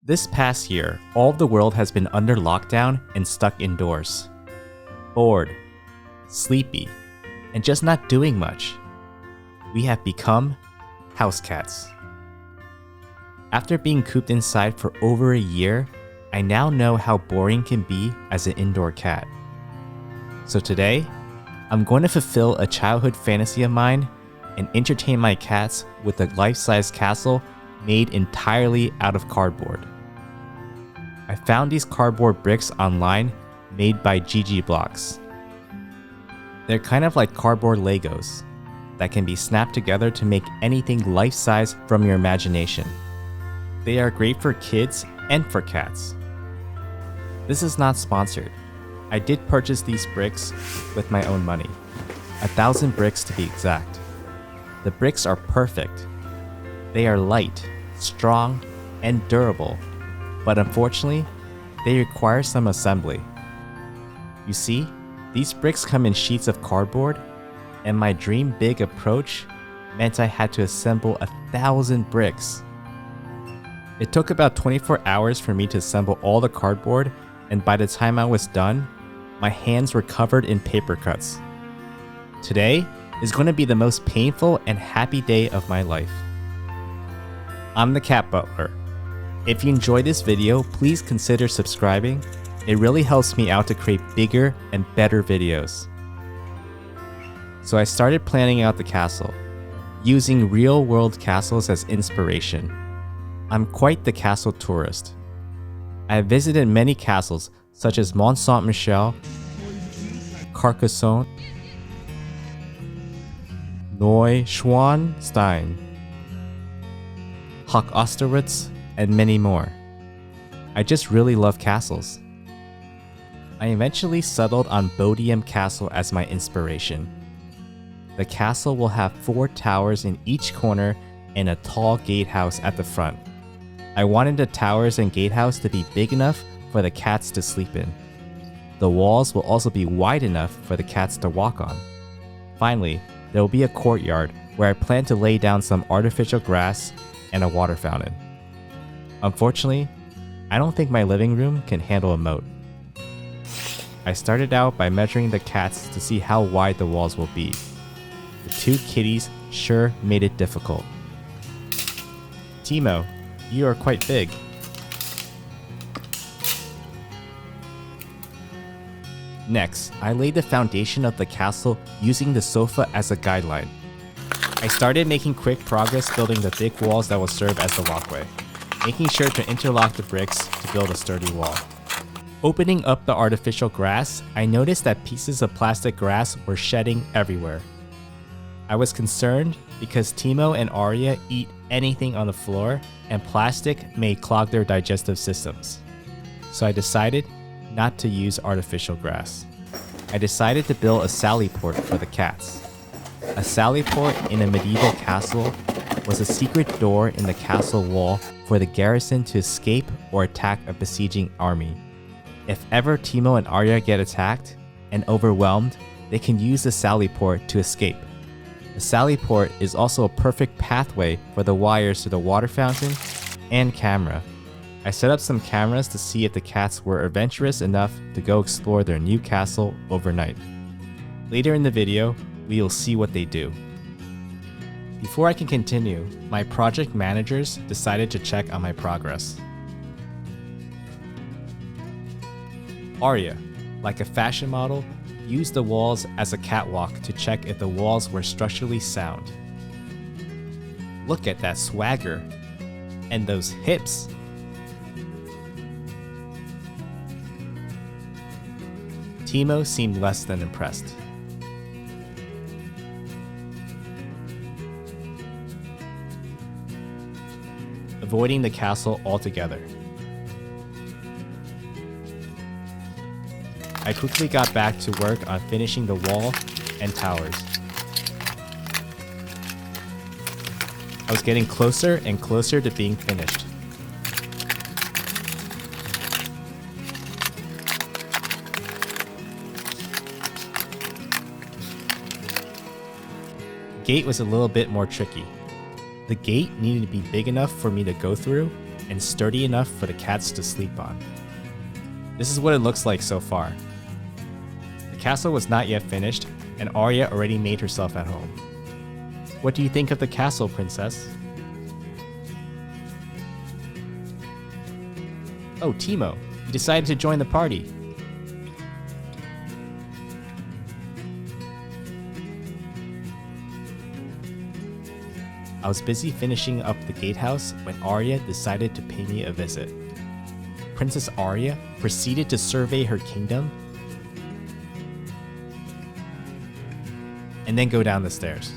This past year, all of the world has been under lockdown and stuck indoors. Bored, sleepy, and just not doing much. We have become house cats. After being cooped inside for over a year, I now know how boring can be as an indoor cat. So today, I'm going to fulfill a childhood fantasy of mine and entertain my cats with a life-size castle made entirely out of cardboard. I found these cardboard bricks online made by GG Blocks. They're kind of like cardboard Legos that can be snapped together to make anything life-size from your imagination. They are great for kids and for cats. This is not sponsored. I did purchase these bricks with my own money. 1,000 bricks to be exact. The bricks are perfect. They are light, strong, and durable, but unfortunately, they require some assembly. You see, these bricks come in sheets of cardboard, and my dream big approach meant I had to assemble 1,000 bricks. It took about 24 hours for me to assemble all the cardboard, and by the time I was done, my hands were covered in paper cuts. Today is going to be the most painful and happy day of my life. I'm the Cat Butler. If you enjoyed this video, please consider subscribing. It really helps me out to create bigger and better videos. So I started planning out the castle, using real-world castles as inspiration. I'm quite the castle tourist. I have visited many castles such as Mont Saint-Michel, Carcassonne, Neuschwanstein, Hoch Osterwitz, and many more. I just really love castles. I eventually settled on Bodiam Castle as my inspiration. The castle will have 4 towers in each corner and a tall gatehouse at the front. I wanted the towers and gatehouse to be big enough for the cats to sleep in. The walls will also be wide enough for the cats to walk on. Finally, there will be a courtyard where I plan to lay down some artificial grass and a water fountain. Unfortunately, I don't think my living room can handle a moat. I started out by measuring the cats to see how wide the walls will be. The 2 kitties sure made it difficult. Timo, you are quite big. Next, I laid the foundation of the castle using the sofa as a guideline. I started making quick progress building the thick walls that will serve as the walkway, making sure to interlock the bricks to build a sturdy wall. Opening up the artificial grass, I noticed that pieces of plastic grass were shedding everywhere. I was concerned because Timo and Arya eat anything on the floor and plastic may clog their digestive systems. So I decided not to use artificial grass. I decided to build a sally port for the cats. A sally port in a medieval castle was a secret door in the castle wall for the garrison to escape or attack a besieging army. If ever Timo and Arya get attacked and overwhelmed, they can use the sally port to escape. The sally port is also a perfect pathway for the wires to the water fountain and camera. I set up some cameras to see if the cats were adventurous enough to go explore their new castle overnight. Later in the video, we will see what they do. Before I can continue, my project managers decided to check on my progress. Arya, like a fashion model, used the walls as a catwalk to check if the walls were structurally sound. Look at that swagger and those hips. Timo seemed less than impressed. Avoiding the castle altogether. I quickly got back to work on finishing the wall and towers. I was getting closer and closer to being finished. The gate was a little bit more tricky. The gate needed to be big enough for me to go through, and sturdy enough for the cats to sleep on. This is what it looks like so far. The castle was not yet finished, and Arya already made herself at home. What do you think of the castle, princess? Oh, Teemo, you decided to join the party. I was busy finishing up the gatehouse when Arya decided to pay me a visit. Princess Arya proceeded to survey her kingdom and then go down the stairs.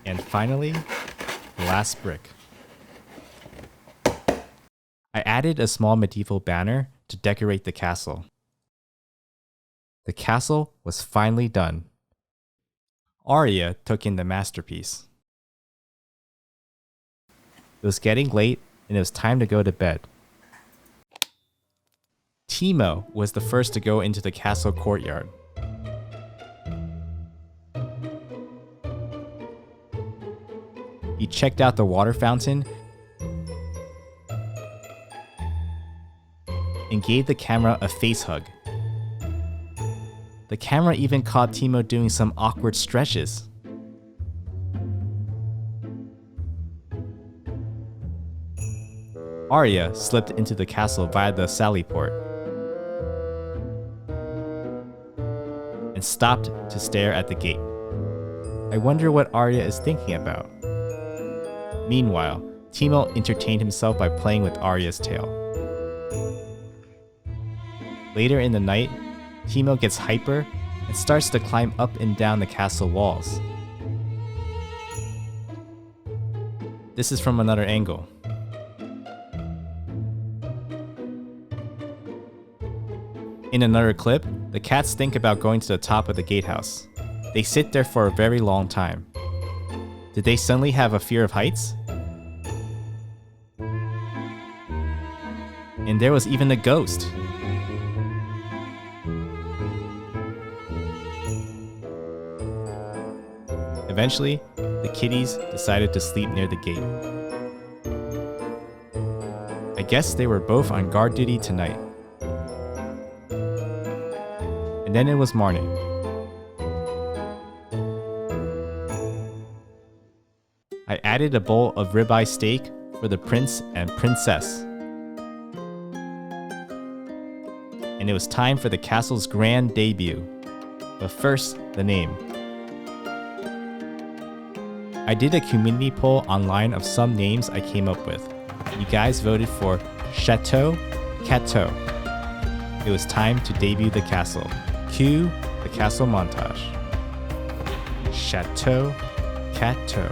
And finally, the last brick. I added a small medieval banner to decorate the castle. The castle was finally done. Arya took in the masterpiece. It was getting late and it was time to go to bed. Teemo was the first to go into the castle courtyard. He checked out the water fountain and gave the camera a face hug. The camera even caught Teemo doing some awkward stretches. Arya slipped into the castle via the sally port and stopped to stare at the gate. I wonder what Arya is thinking about. Meanwhile, Teemo entertained himself by playing with Arya's tail. Later in the night, Teemo gets hyper and starts to climb up and down the castle walls. This is from another angle. In another clip, the cats think about going to the top of the gatehouse. They sit there for a very long time. Did they suddenly have a fear of heights? And there was even a ghost. Eventually, the kitties decided to sleep near the gate. I guess they were both on guard duty tonight. And then it was morning. I added a bowl of ribeye steak for the prince and princess. And it was time for the castle's grand debut. But first, the name. I did a community poll online of some names I came up with. You guys voted for Chateau Cateau. It was time to debut the castle. Cue the castle montage. Chateau Cateau.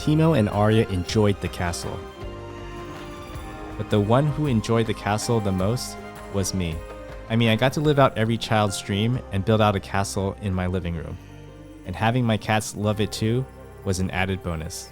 Timo and Arya enjoyed the castle. But the one who enjoyed the castle the most was me. I mean, I got to live out every child's dream and build out a castle in my living room. And having my cats love it too was an added bonus.